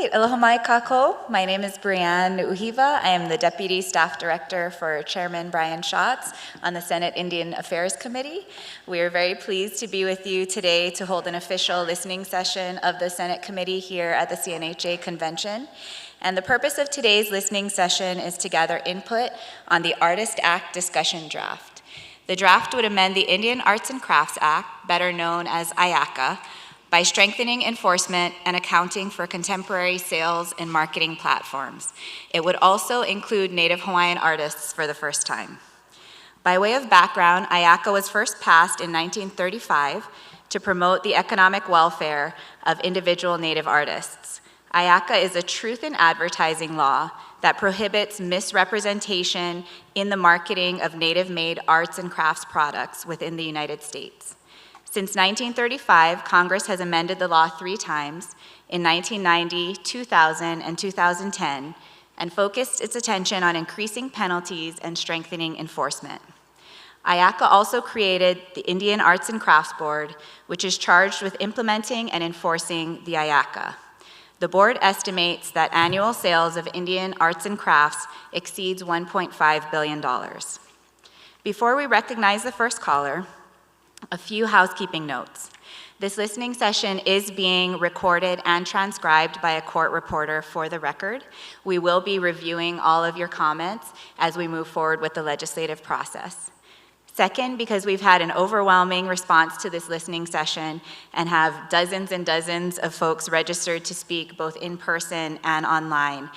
right, aloha mai kako. My name is Brianne Uhiva. I am the Deputy Staff Director for Chairman Brian Schatz on the Senate Indian Affairs Committee. We are very pleased to be with you today to hold an official listening session of the Senate Committee here at the CNHA Convention. And the purpose of today's listening session is to gather input on the Artist Act discussion draft. The draft would amend the Indian Arts and Crafts Act, better known as IACA, by strengthening enforcement and accounting for contemporary sales and marketing platforms. It would also include Native Hawaiian artists for the first time. By way of background, IACA was first passed in 1935 to promote the economic welfare of individual Native artists. IACA is a truth in advertising law that prohibits misrepresentation in the marketing of Native-made arts and crafts products within the United States. Since 1935, Congress has amended the law 3 times, in 1990, 2000, and 2010, and focused its attention on increasing penalties and strengthening enforcement. IACA also created the Indian Arts and Crafts Board, which is charged with implementing and enforcing the IACA. The board estimates that annual sales of Indian arts and crafts exceeds $1.5 billion. Before we recognize the first caller, a few housekeeping notes. This listening session is being recorded and transcribed by a court reporter for the record. We will be reviewing all of your comments as we move forward with the legislative process. Second, because we've had an overwhelming response to this listening session and have dozens and dozens of folks registered to speak both in person and online,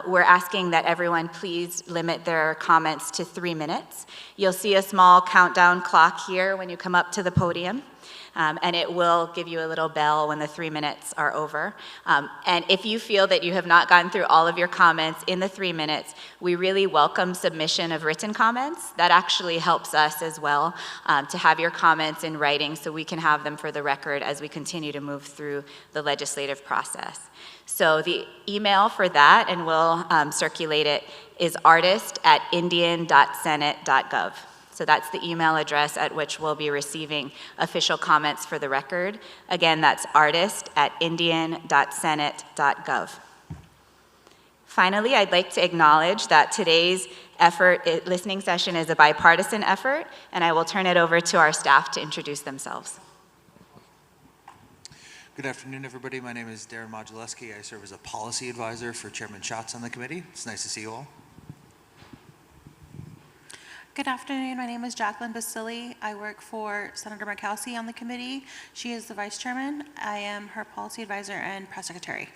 we're asking that everyone please limit their comments to 3 minutes. You'll see a small countdown clock here when you come up to the podium. And it will give you a little bell when the 3 minutes are over. And if you feel that you have not gotten through all of your comments in the 3 minutes, we really welcome submission of written comments. That actually helps us as well to have your comments in writing so we can have them for the record as we continue to move through the legislative process. So the email for that, and we'll circulate it, is artist@indian.senate.gov. So that's the email address at which we'll be receiving official comments for the record. Again, that's artist@indian.senate.gov. Finally, I'd like to acknowledge that today's listening session is a bipartisan effort, and I will turn it over to our staff to introduce themselves. Good afternoon, everybody. My name is Darren Modulewski. I serve as a policy advisor for Chairman Schatz on the committee. It's nice to see you all. Good afternoon, my name is Jacqueline Basili. I work for Senator Murkowski on the committee. She is the vice chairman. I am her policy advisor and press secretary.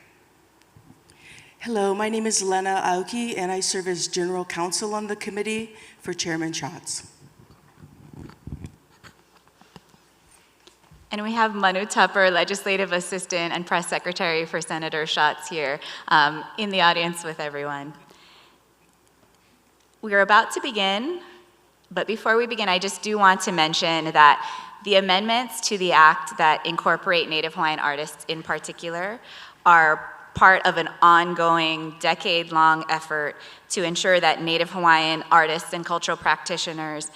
Hello, my name is Lena Aoki and I serve as general counsel on the committee for Chairman Schatz. And we have Manu Tupper, legislative assistant and press secretary for Senator Schatz here in the audience with everyone. We are about to begin. But before we begin, I just do want to mention that the amendments to the act that incorporate Native Hawaiian artists in particular are part of an ongoing, decade-long effort to ensure that Native Hawaiian artists and cultural practitioners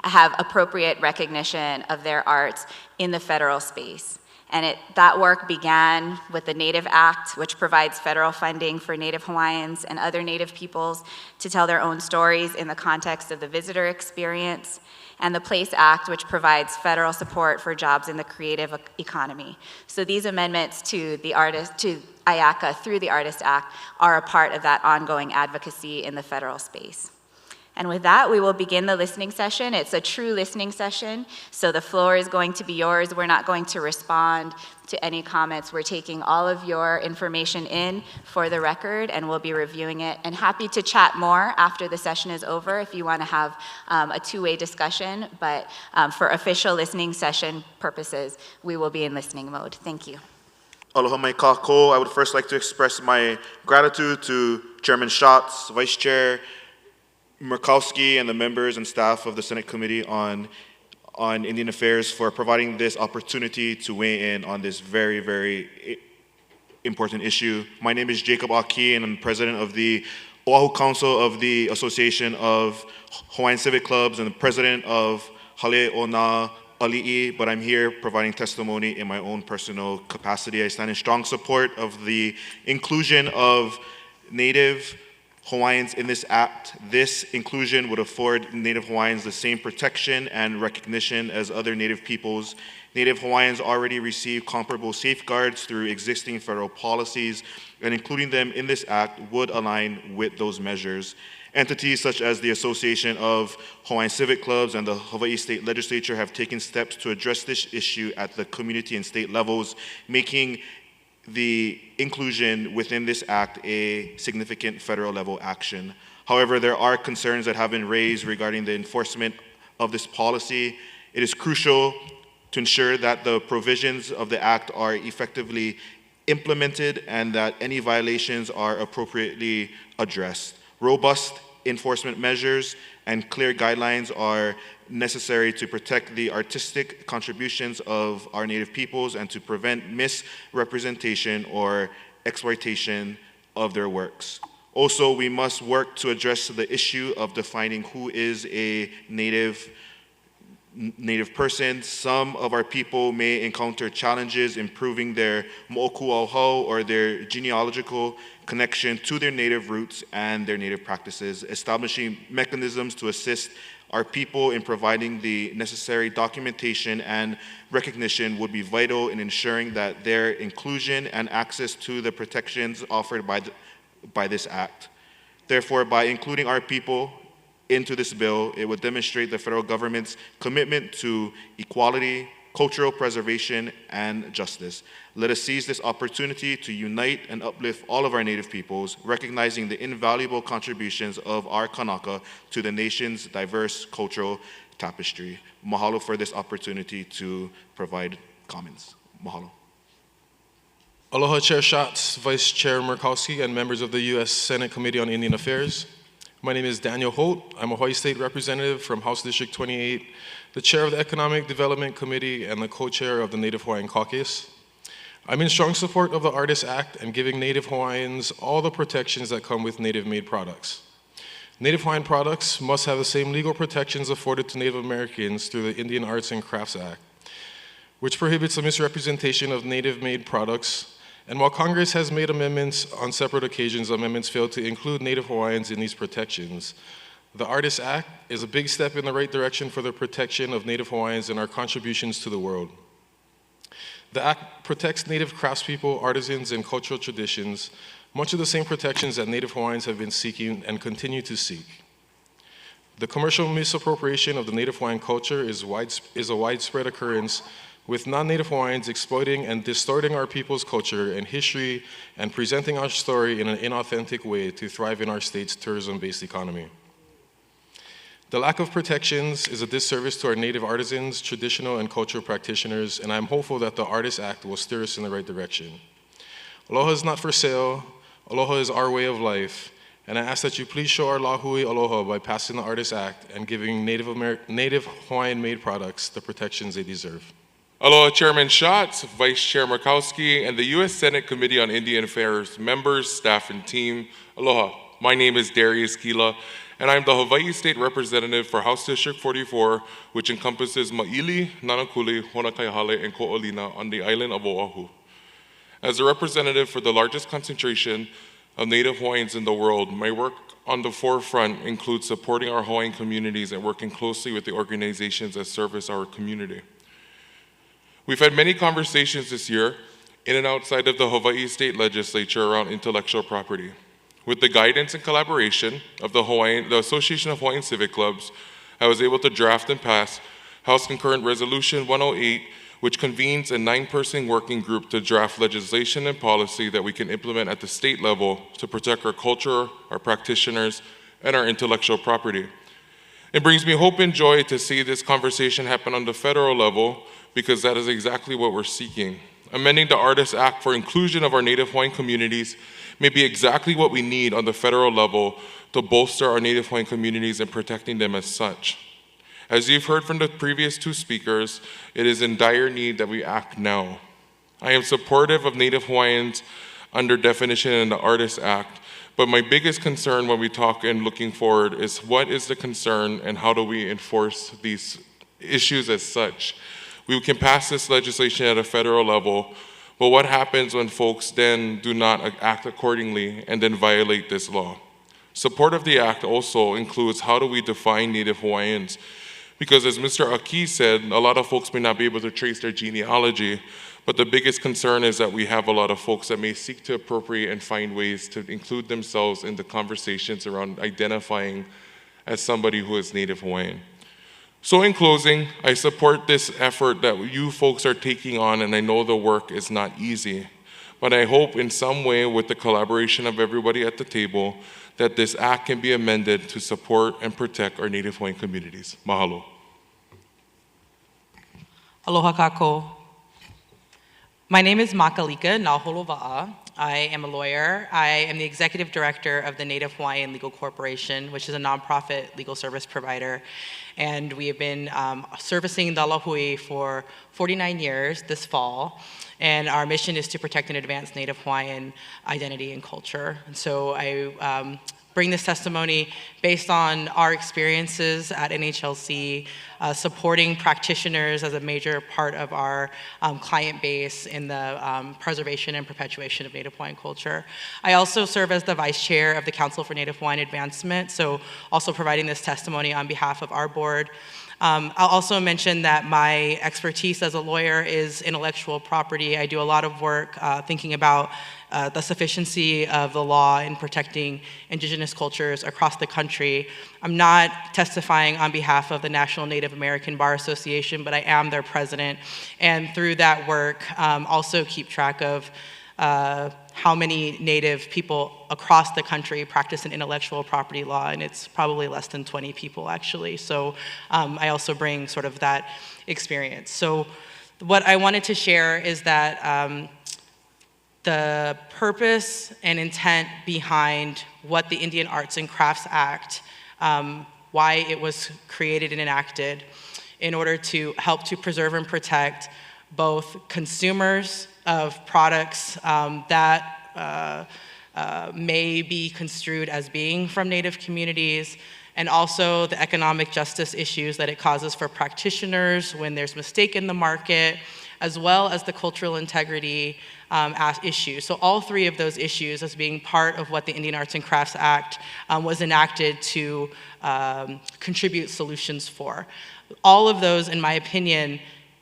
have appropriate recognition of their arts in the federal space. And that work began with the Native Act, which provides federal funding for Native Hawaiians and other Native peoples to tell their own stories in the context of the visitor experience, and the PLACE Act, which provides federal support for jobs in the creative economy. So these amendments to IACA through the Artist Act are a part of that ongoing advocacy in the federal space. And with that, we will begin the listening session. It's a true listening session, so the floor is going to be yours. We're not going to respond to any comments. We're taking all of your information in for the record, and we'll be reviewing it. And happy to chat more after the session is over if you want to have a two-way discussion. But for official listening session purposes, we will be in listening mode. Thank you. Aloha mai kākou. I would first like to express my gratitude to Chairman Schatz, Vice Chair Murkowski, and the members and staff of the Senate Committee on Indian Affairs for providing this opportunity to weigh in on this very, very important issue. My name is Jacob Aki, and I'm president of the Oahu Council of the Association of Hawaiian Civic Clubs and the president of Hale o Nā Aliʻi, but I'm here providing testimony in my own personal capacity. I stand in strong support of the inclusion of Native Hawaiians in this act. This inclusion would afford Native Hawaiians the same protection and recognition as other Native peoples. Native Hawaiians already receive comparable safeguards through existing federal policies, and including them in this act would align with those measures. Entities such as the Association of Hawaiian Civic Clubs and the Hawaii State Legislature have taken steps to address this issue at the community and state levels, making the inclusion within this act a significant federal level action. However, there are concerns that have been raised regarding the enforcement of this policy. It is crucial to ensure that the provisions of the act are effectively implemented and that any violations are appropriately addressed. Robust enforcement measures and clear guidelines are necessary to protect the artistic contributions of our Native peoples and to prevent misrepresentation or exploitation of their works. Also, we must work to address the issue of defining who is a Native person. Some of our people may encounter challenges in proving their mo'okuauhau or their genealogical connection to their Native roots and their Native practices. Establishing mechanisms to assist our people in providing the necessary documentation and recognition would be vital in ensuring that their inclusion and access to the protections offered by this act. Therefore, by including our people into this bill, it would demonstrate the federal government's commitment to equality, cultural preservation, and justice. Let us seize this opportunity to unite and uplift all of our Native peoples, recognizing the invaluable contributions of our Kanaka to the nation's diverse cultural tapestry. Mahalo for this opportunity to provide comments. Mahalo. Aloha Chair Schatz, Vice Chair Murkowski, and members of the U.S. Senate Committee on Indian Affairs. My name is Daniel Holt. I'm a Hawaii State Representative from House District 28, the Chair of the Economic Development Committee, and the Co-Chair of the Native Hawaiian Caucus. I'm in strong support of the Artists Act and giving Native Hawaiians all the protections that come with Native-made products. Native Hawaiian products must have the same legal protections afforded to Native Americans through the Indian Arts and Crafts Act, which prohibits the misrepresentation of Native-made products. And while Congress has made amendments on separate occasions, amendments failed to include Native Hawaiians in these protections. The Artists Act is a big step in the right direction for the protection of Native Hawaiians and our contributions to the world. The Act protects Native craftspeople, artisans, and cultural traditions, much of the same protections that Native Hawaiians have been seeking and continue to seek. The commercial misappropriation of the Native Hawaiian culture is a widespread occurrence, with non-Native Hawaiians exploiting and distorting our people's culture and history and presenting our story in an inauthentic way to thrive in our state's tourism-based economy. The lack of protections is a disservice to our Native artisans, traditional and cultural practitioners, and I'm hopeful that the Artists Act will steer us in the right direction. Aloha is not for sale, aloha is our way of life, and I ask that you please show our lahui aloha by passing the Artists Act and giving Native Hawaiian-made products the protections they deserve. Aloha Chairman Schatz, Vice Chair Murkowski, and the U.S. Senate Committee on Indian Affairs members, staff, and team. Aloha, my name is Darius Kela, and I'm the Hawaii State Representative for House District 44, which encompasses Maʻili, Nanakuli, Honokaiahale, and Ko'olina on the island of Oahu. As a representative for the largest concentration of Native Hawaiians in the world, my work on the forefront includes supporting our Hawaiian communities and working closely with the organizations that service our community. We've had many conversations this year in and outside of the Hawaii State Legislature around intellectual property. With the guidance and collaboration of the Association of Hawaiian Civic Clubs, I was able to draft and pass House Concurrent Resolution 108, which convenes a 9-person working group to draft legislation and policy that we can implement at the state level to protect our culture, our practitioners, and our intellectual property. It brings me hope and joy to see this conversation happen on the federal level, because that is exactly what we're seeking. Amending the Artists Act for inclusion of our Native Hawaiian communities may be exactly what we need on the federal level to bolster our Native Hawaiian communities and protecting them as such. As you've heard from the previous two speakers, it is in dire need that we act now. I am supportive of Native Hawaiians under definition in the Artists Act, but my biggest concern when we talk and looking forward is what is the concern and how do we enforce these issues as such. We can pass this legislation at a federal level, but what happens when folks then do not act accordingly and then violate this law? Support of the act also includes how do we define Native Hawaiians? Because as Mr. Aki said, a lot of folks may not be able to trace their genealogy, but the biggest concern is that we have a lot of folks that may seek to appropriate and find ways to include themselves in the conversations around identifying as somebody who is Native Hawaiian. So in closing, I support this effort that you folks are taking on, and I know the work is not easy, but I hope in some way with the collaboration of everybody at the table that this act can be amended to support and protect our Native Hawaiian communities. Mahalo. Aloha kākou. My name is Makalika, Naholowa. I am a lawyer. I am the executive director of the Native Hawaiian Legal Corporation, which is a nonprofit legal service provider. And we have been servicing the Lahui for 49 years this fall. And our mission is to protect and advance Native Hawaiian identity and culture. And so I bring this testimony based on our experiences at NHLC, supporting practitioners as a major part of our client base in the preservation and perpetuation of Native Hawaiian culture. I also serve as the vice chair of the Council for Native Hawaiian Advancement, so also providing this testimony on behalf of our board. I'll also mention that my expertise as a lawyer is intellectual property. I do a lot of work thinking about the sufficiency of the law in protecting indigenous cultures across the country. I'm not testifying on behalf of the National Native American Bar Association, but I am their president. And through that work, also keep track of how many Native people across the country practice an intellectual property law, and it's probably less than 20 people actually. So I also bring sort of that experience. So what I wanted to share is that the purpose and intent behind what the Indian Arts and Crafts Act, why it was created and enacted, in order to help to preserve and protect both consumers of products that may be construed as being from Native communities, and also the economic justice issues that it causes for practitioners when there's mistake in the market, as well as the cultural integrity issue. So all three of those issues as being part of what the Indian Arts and Crafts Act was enacted to contribute solutions for. All of those, in my opinion,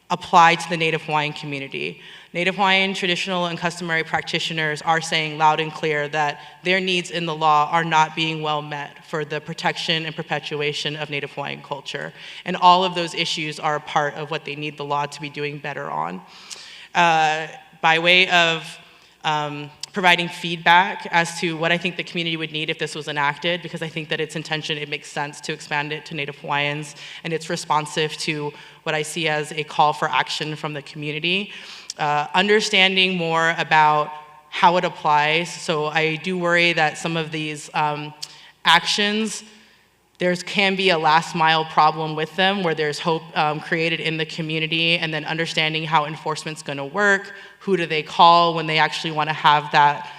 apply to the Native Hawaiian community. Native Hawaiian traditional and customary practitioners are saying loud and clear that their needs in the law are not being well met for the protection and perpetuation of Native Hawaiian culture. And all of those issues are a part of what they need the law to be doing better on. By way of providing feedback as to what I think the community would need if this was enacted, because I think that its intention, it makes sense to expand it to Native Hawaiians, and it's responsive to what I see as a call for action from the community. Understanding more about how it applies. So I do worry that some of these actions, there can be a last mile problem with them where there's hope created in the community, and then understanding how enforcement's gonna work, who do they call when they actually wanna have that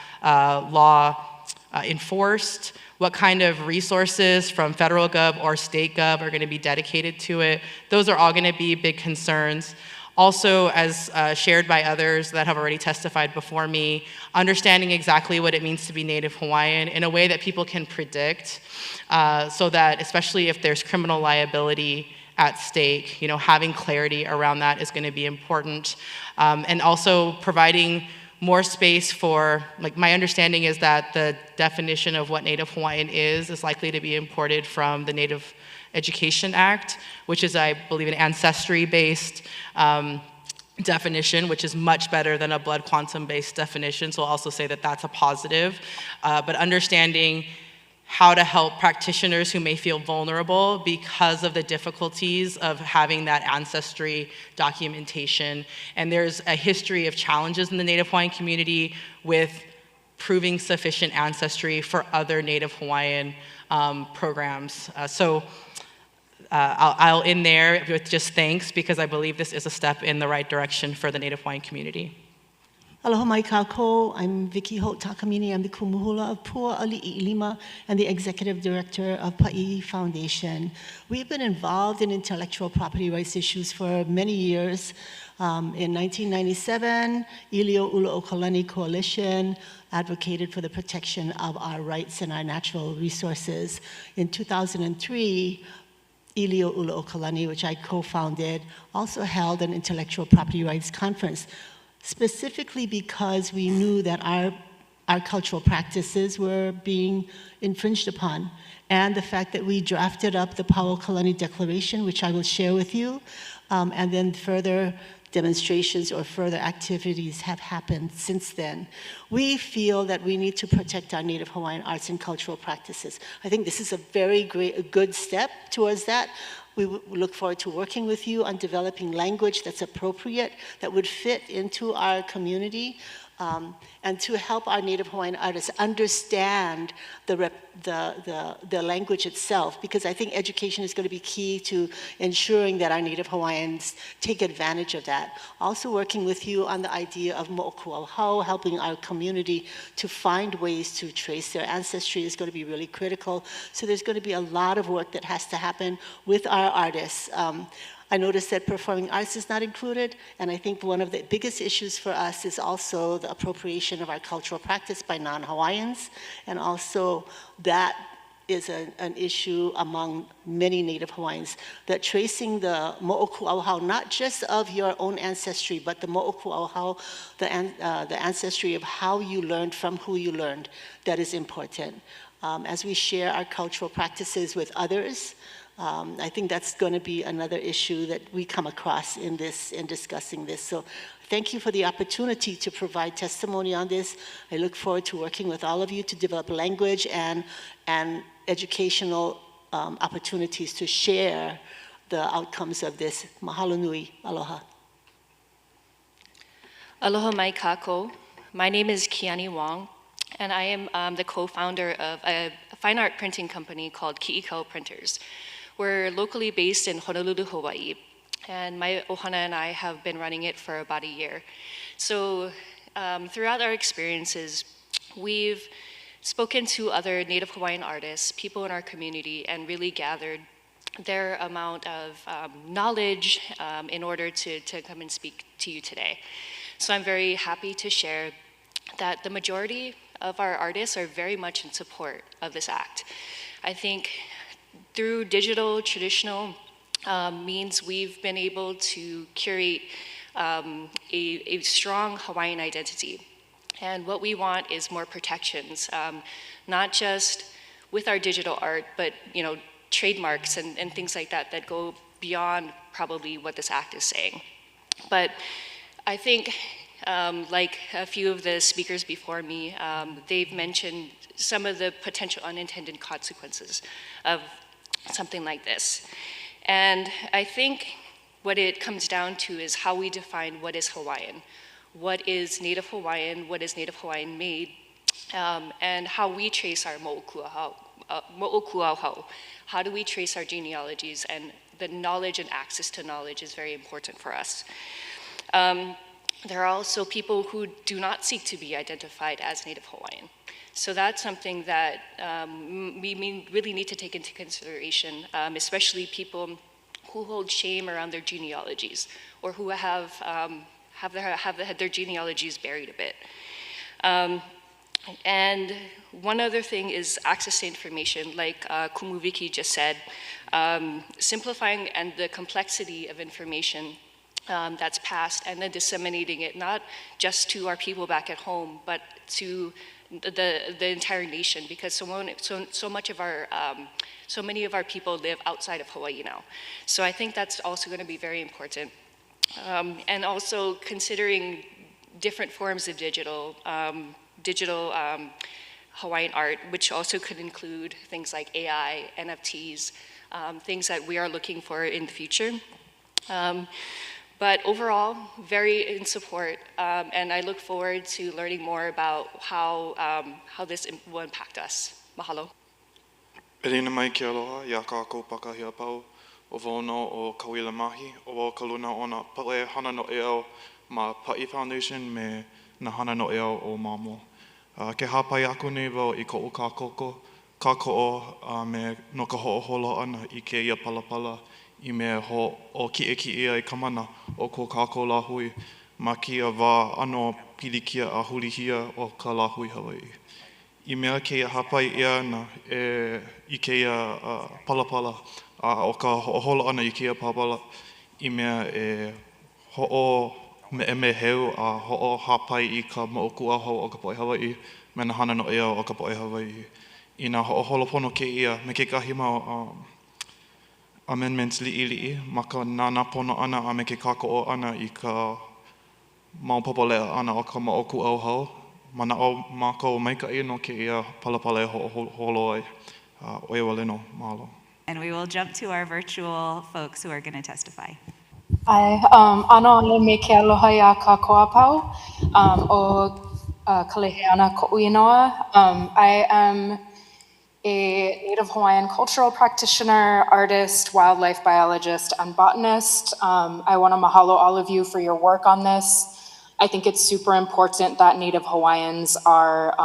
law enforced, what kind of resources from federal gov or state gov are gonna be dedicated to it. Those are all gonna be big concerns. Also, as shared by others that have already testified before me, understanding exactly what it means to be Native Hawaiian in a way that people can predict, so that especially if there's criminal liability at stake, you know, having clarity around that is gonna be important. And also providing more space for, like, my understanding is that the definition of what Native Hawaiian is likely to be imported from the Native Education Act, which is, I believe, an ancestry-based definition, which is much better than a blood quantum-based definition. So I'll also say that that's a positive. But understanding how to help practitioners who may feel vulnerable because of the difficulties of having that ancestry documentation. And there's a history of challenges in the Native Hawaiian community with proving sufficient ancestry for other Native Hawaiian programs. I'll end there with just thanks, because I believe this is a step in the right direction for the Native Hawaiian community. Aloha mai kākou. I'm Vicky Holt Takamine. I'm the Kumu Hula of Pua Aliʻi Ilima and the Executive Director of Paʻi Foundation. We've been involved in intellectual property rights issues for many years. In 1997, Ilio Uluʻokalani Coalition advocated for the protection of our rights and our natural resources. In 2003, Ilio Uluʻokalani, which I co-founded, also held an intellectual property rights conference, specifically because we knew that our cultural practices were being infringed upon, and the fact that we drafted up the Pauakalani Declaration, which I will share with you, and then further demonstrations or further activities have happened since then. We feel that we need to protect our Native Hawaiian arts and cultural practices. I think this is a good step towards that. We look forward to working with you on developing language that's appropriate, that would fit into our community, and to help our Native Hawaiian artists understand the language itself, because I think education is going to be key to ensuring that our Native Hawaiians take advantage of that. Also working with you on the idea of mo'okuauhau, helping our community to find ways to trace their ancestry is going to be really critical. So there's going to be a lot of work that has to happen with our artists. I noticed that performing arts is not included, and I think one of the biggest issues for us is also the appropriation of our cultural practice by non-Hawaiians, and also that is an issue among many Native Hawaiians, that tracing the mo'okuauhau, not just of your own ancestry, but the mo'okuauhau, the ancestry of how you learned from who you learned, that is important. As we share our cultural practices with others, I think that's going to be another issue that we come across in discussing this. So thank you for the opportunity to provide testimony on this. I look forward to working with all of you to develop language and educational opportunities to share the outcomes of this. Mahalo nui. Aloha. Aloha mai kākou. My name is Kiani Wong, and I am the co-founder of a fine art printing company called Kiʻikau Printers. We're locally based in Honolulu, Hawaii, and my ohana and I have been running it for about a year. So throughout our experiences, we've spoken to other Native Hawaiian artists, people in our community, and really gathered their amount of knowledge in order to come and speak to you today. So I'm very happy to share that the majority of our artists are very much in support of this act. I think through digital, traditional means, we've been able to curate a strong Hawaiian identity. And what we want is more protections, not just with our digital art, but trademarks and things like that that go beyond probably what this act is saying. But I think, like a few of the speakers before me, they've mentioned some of the potential unintended consequences of something like this. And I think what it comes down to is how we define what is Hawaiian, what is Native Hawaiian, what is Native Hawaiian made, and how we trace our mo'okuauhau. How do we trace our genealogies? And the knowledge and access to knowledge is very important for us. There are also people who do not seek to be identified as Native Hawaiian. So that's something that we really need to take into consideration, especially people who hold shame around their genealogies, or who have their genealogies buried a bit. And one other thing is access to information, like Kumu Vicky just said, simplifying and the complexity of information that's passed, and then disseminating it not just to our people back at home, but to the entire nation, because so many of our people live outside of Hawaii now. So I think that's also going to be very important. And also considering different forms of digital Hawaiian art, which also could include things like AI, NFTs, things that we are looking for in the future. But overall, very in support, and I look forward to learning more about how this will impact us. Mahalo. Elina mai ke aloha, ia kākou pakahia pau, o vono o Kauwila Mahi, o kaluna o na paʻe hana no e au ma Paʻi Foundation me na hana no ea o mamo. Ke hapai aku nei wau I ko'u kāko'o me no ka ho'oholo ana I ke ia palapala I mea o ki'e ai kamana o ko kākou lahui ma kia wā ano pilikia a hulihia o ka lahui Hawaii. I mea ke hapai ia na I ke palapala o ka ho'oholo ana I ke palapala I mea ho'o me heu a ho'o hapai I ka maoku aho o ka poʻe Hawaii me na hana no ea o ka poʻe Hawaii. I nā ho'oholopono ke ia me ke kahi mau amendments liʻiliʻi ma ka nāna pono ana a me ke kākoʻo ana I ka mau papalea ana o ka maoku auhau. Mana o mākou maikaʻi no ke ia palapala e ho'oholo ai. Oia wale no, mahalo. And we will jump to our virtual folks who are going to testify. Hi, ano ane me ke aloha ia ka koapau o Kaleiheana koʻu inoa. I am a Native Hawaiian cultural practitioner, artist, wildlife biologist, and botanist. I want to mahalo all of you for your work on this. I think it's super important that Native Hawaiians are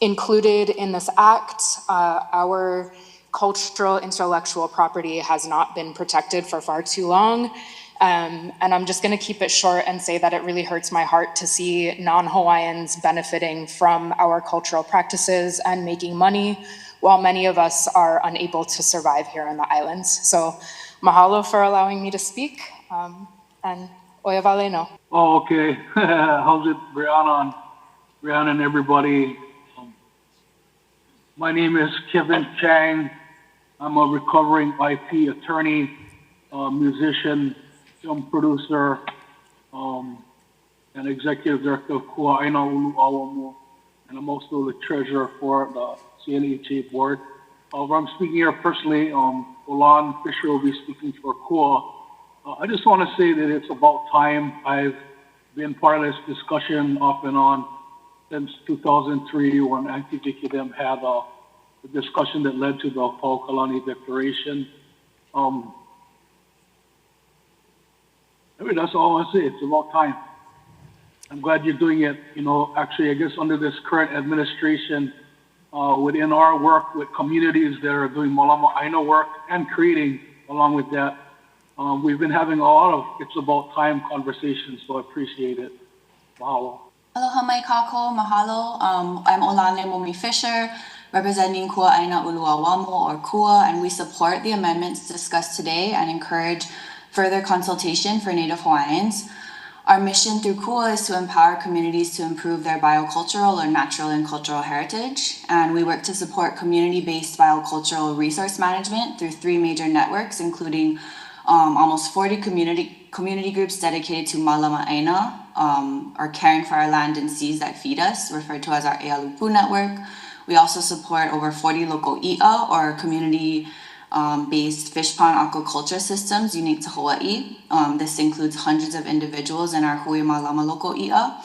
included in this act. Our cultural intellectual property has not been protected for far too long. And I'm just going to keep it short and say that it really hurts my heart to see non-Hawaiians benefiting from our cultural practices and making money while many of us are unable to survive here in the islands. So mahalo for allowing me to speak, and oia wale no. Oh, okay. How's it, Brianna and everybody? My name is Kevin Chang. I'm a recovering IP attorney, musician, film producer, and executive director of Kuaʻaina Ulu Awamu, and I'm also the treasurer for the CNHA board. I'm speaking here personally. Olan Fisher will be speaking for Kua. I just want to say that it's about time. I've been part of this discussion off and on since 2003 when Auntie Vicky them had a discussion that led to the Paukalani Declaration. That's all I want to say. It's about time. I'm glad you're doing it. You know, actually, I guess under this current administration, within our work with communities that are doing Malama Aina work and creating along with that, we've been having a lot of it's about time conversations, so I appreciate it. Mahalo. Aloha mai kākou, mahalo. I'm Olane Momi Fisher, representing Kuaʻaina Uluawamu or Kua, and we support the amendments discussed today and encourage further consultation for Native Hawaiians. Our mission through Kua is to empower communities to improve their biocultural or natural and cultural heritage, and we work to support community-based biocultural resource management through 3 major networks, including almost 40 community groups dedicated to Malama Aina, or caring for our land and seas that feed us, referred to as our Ealupu network. We also support over 40 local i'a, or community-based fish pond aquaculture systems unique to Hawaii. This includes hundreds of individuals in our Hui Malama local i'a.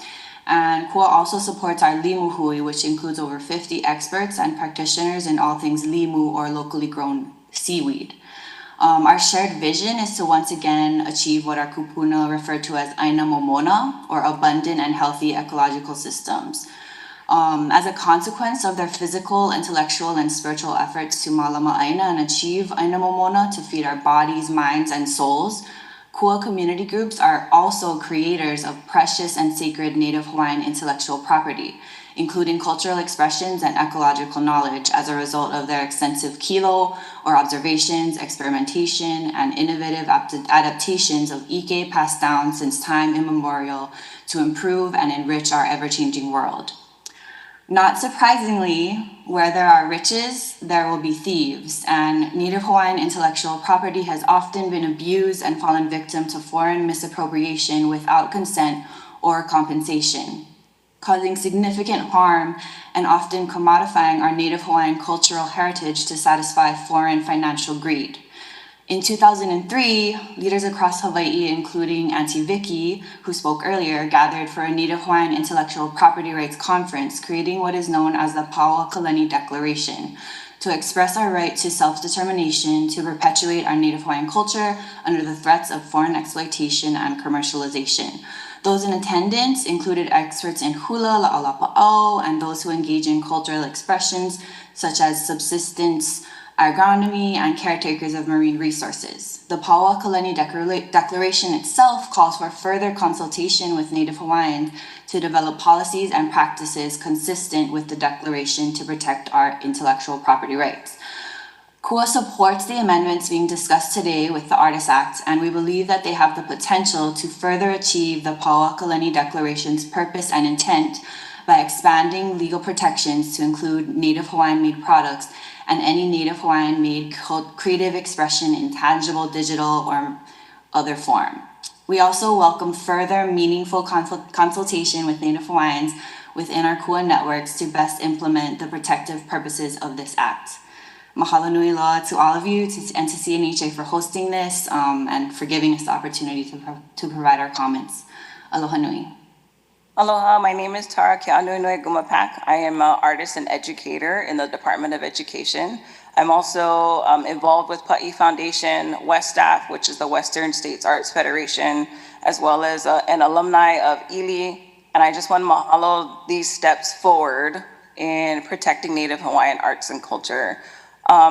And Kua also supports our Limu Hui, which includes over 50 experts and practitioners in all things limu, or locally grown seaweed. Our shared vision is to once again achieve what our kupuna referred to as Aina Momona, or abundant and healthy ecological systems. As a consequence of their physical, intellectual, and spiritual efforts to Malama Aina and achieve Aina Momona to feed our bodies, minds, and souls, Kua community groups are also creators of precious and sacred Native Hawaiian intellectual property, including cultural expressions and ecological knowledge as a result of their extensive kilo, or observations, experimentation, and innovative adaptations of ike passed down since time immemorial to improve and enrich our ever-changing world. Not surprisingly, where there are riches, there will be thieves, and Native Hawaiian intellectual property has often been abused and fallen victim to foreign misappropriation without consent or compensation, causing significant harm and often commodifying our Native Hawaiian cultural heritage to satisfy foreign financial greed. In 2003, leaders across Hawaii, including Auntie Vicky, who spoke earlier, gathered for a Native Hawaiian intellectual property rights conference, creating what is known as the Paukalani Declaration, to express our right to self-determination, to perpetuate our Native Hawaiian culture under the threats of foreign exploitation and commercialization. Those in attendance included experts in hula, la'alapa'au, and those who engage in cultural expressions such as subsistence, agronomy, and caretakers of marine resources. The Pauakalani Declaration itself calls for further consultation with Native Hawaiians to develop policies and practices consistent with the declaration to protect our intellectual property rights. KUA supports the amendments being discussed today with the Artists Act, and we believe that they have the potential to further achieve the Pauakalani Declaration's purpose and intent by expanding legal protections to include Native Hawaiian-made products and any Native Hawaiian-made creative expression in tangible, digital, or other form. We also welcome further meaningful consultation with Native Hawaiians within our KUA networks to best implement the protective purposes of this act. Mahalo nui loa to all of you and to CNHA for hosting this and for giving us the opportunity to provide our comments. Aloha nui. Aloha, my name is Tara Ke'anuinui Gumapak. I am an artist and educator in the Department of Education. I'm also involved with Paʻi Foundation, West Staff, which is the Western States Arts Federation, as well as an alumni of Aliʻi. And I just want to mahalo these steps forward in protecting Native Hawaiian arts and culture.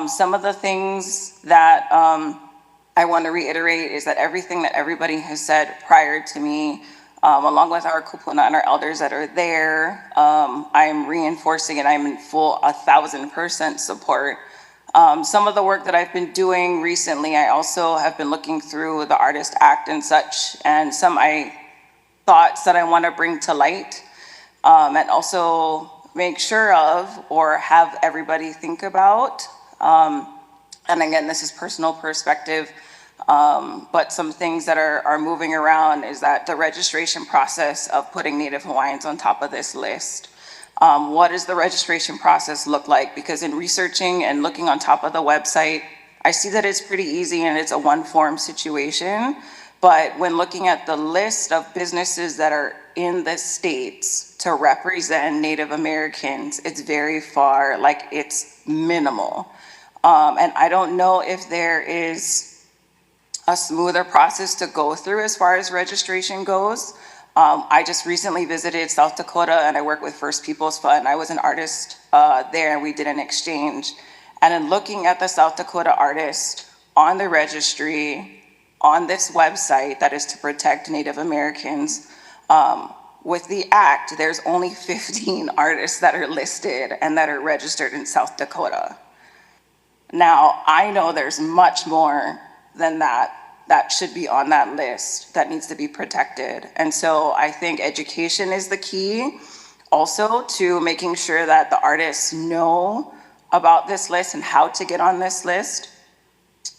Some of the things that I want to reiterate is that everything that everybody has said prior to me, along with our kupuna and our elders that are there, I'm reinforcing and I'm in full 1,000% support. Some of the work that I've been doing recently, I also have been looking through the Artist Act and such, and some thoughts that I want to bring to light, and also make sure of or have everybody think about. And again, this is personal perspective, but some things that are moving around is that the registration process of putting Native Hawaiians on top of this list. What does the registration process look like? Because in researching and looking on top of the website, I see that it's pretty easy and it's a one-form situation. But when looking at the list of businesses that are in the states to represent Native Americans, it's very far, like it's minimal. And I don't know if there is a smoother process to go through as far as registration goes. I just recently visited South Dakota and I work with First Peoples Fund. I was an artist there and we did an exchange. And in looking at the South Dakota artist on the registry, on this website that is to protect Native Americans, with the act, there's only 15 artists that are listed and that are registered in South Dakota. Now, I know there's much more than that should be on that list that needs to be protected. And so I think education is the key also to making sure that the artists know about this list and how to get on this list,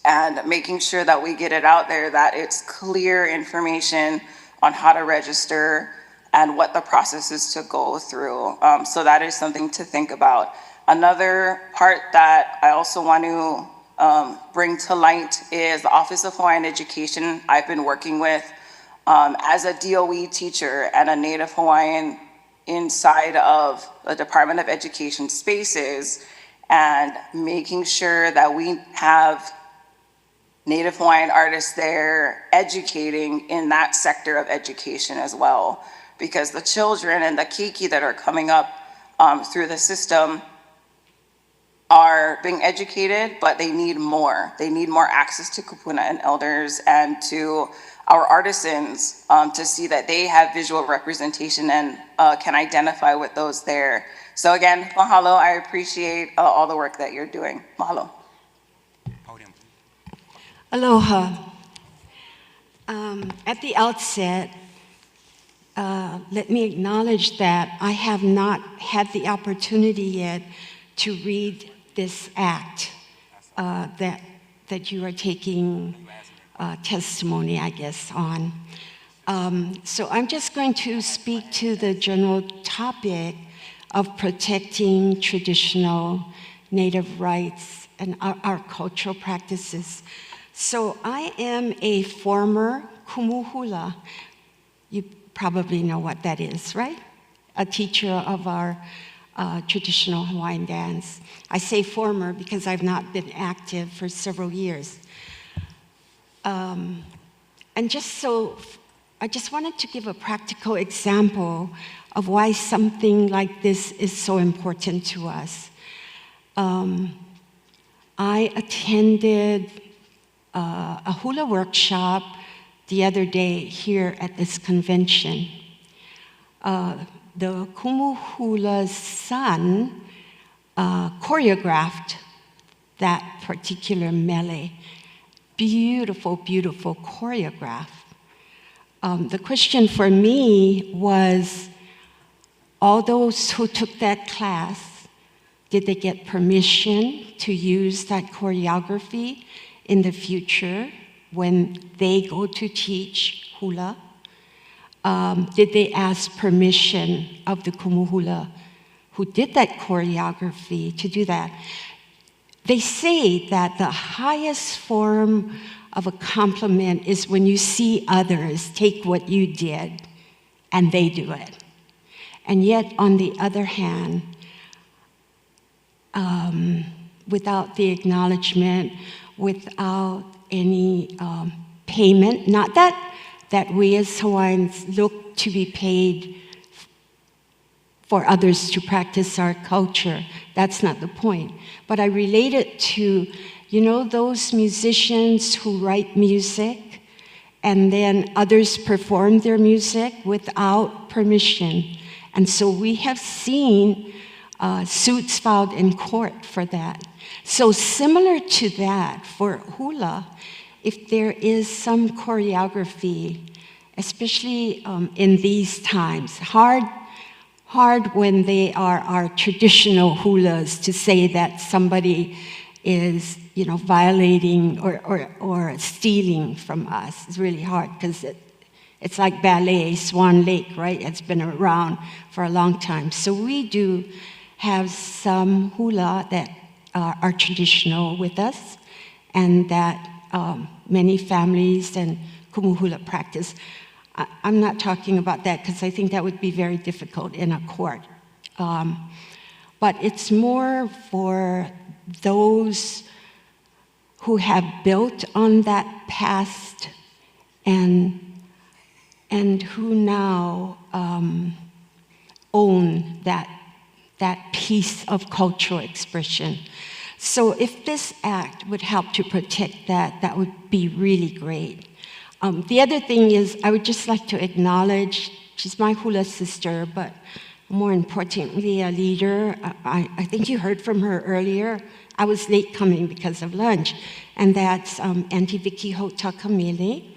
and making sure that we get it out there, that it's clear information on how to register and what the process is to go through. So that is something to think about. Another part that I also want to bring to light is the Office of Hawaiian Education. I've been working with as a DOE teacher and a Native Hawaiian inside of the Department of Education spaces, and making sure that we have Native Hawaiian artists there educating in that sector of education as well. Because the children and the keiki that are coming up through the system are being educated, but they need more. They need more access to kupuna and elders and to our artisans to see that they have visual representation and can identify with those there. So again, mahalo, I appreciate all the work that you're doing. Mahalo. Aloha. At the outset, let me acknowledge that I have not had the opportunity yet to read this act that you are taking testimony, I guess, on. So I'm just going to speak to the general topic of protecting traditional Native rights and our cultural practices. So I am a former Kumu Hula. You probably know what that is, right? A teacher of our traditional Hawaiian dance. I say former because I've not been active for several years. And just so I just wanted to give a practical example of why something like this is so important to us. I attended a hula workshop the other day here at this convention. The Kumu Hula's son choreographed that particular mele. Beautiful, beautiful choreograph. The question for me was, all those who took that class, did they get permission to use that choreography in the future when they go to teach hula? Did they ask permission of the Kumu Hula who did that choreography to do that? They say that the highest form of a compliment is when you see others take what you did and they do it. And yet, on the other hand, without the acknowledgement, without any payment, not that we as Hawaiians look to be paid for others to practice our culture. That's not the point. But I relate it to, you know, those musicians who write music and then others perform their music without permission. And so we have seen suits filed in court for that. So similar to that, for hula, if there is some choreography, especially in these times, hard when they are our traditional hulas to say that somebody is, you know, violating or stealing from us. It's really hard because it's like ballet, Swan Lake, right? It's been around for a long time. So we do have some hula that are traditional with us and that many families and Kumu hula practice. I'm not talking about that because I think that would be very difficult in a court. But it's more for those who have built on that past and who now own that piece of cultural expression. So if this act would help to protect that, that would be really great. The other thing is, I would just like to acknowledge, she's my hula sister, but more importantly, a leader. I think you heard from her earlier. I was late coming because of lunch, and that's Auntie Vicky Holt Takamine,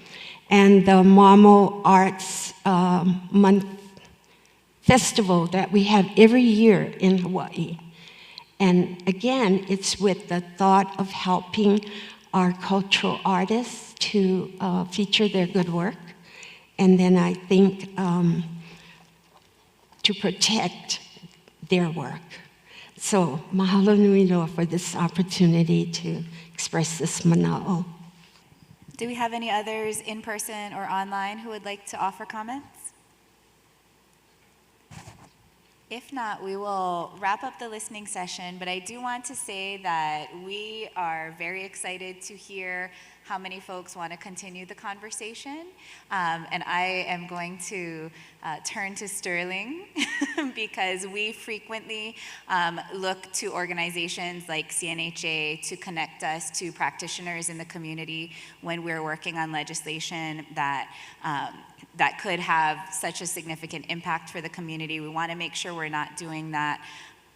and the Mamo Arts Month Festival that we have every year in Hawaii. And again, it's with the thought of helping our cultural artists to feature their good work. And then I think to protect their work. So mahalo nui loa for this opportunity to express this mana'o. Do we have any others in person or online who would like to offer comments? If not, we will wrap up the listening session, but I do want to say that we are very excited to hear how many folks want to continue the conversation. And I am going to turn to Sterling because we frequently look to organizations like CNHA to connect us to practitioners in the community when we're working on legislation that that could have such a significant impact for the community. We want to make sure we're not doing that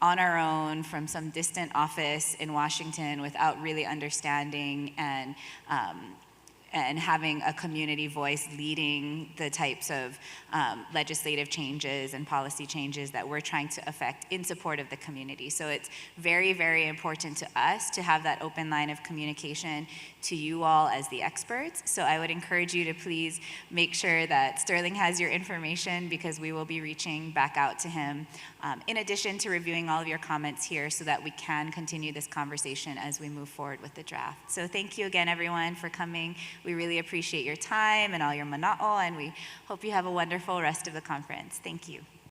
on our own from some distant office in Washington without really understanding and having a community voice leading the types of legislative changes and policy changes that we're trying to affect in support of the community. So it's very, very important to us to have that open line of communication to you all as the experts. So I would encourage you to please make sure that Sterling has your information because we will be reaching back out to him in addition to reviewing all of your comments here so that we can continue this conversation as we move forward with the draft. So thank you again, everyone, for coming. We really appreciate your time and all your mana'o, and we hope you have a wonderful rest of the conference. Thank you.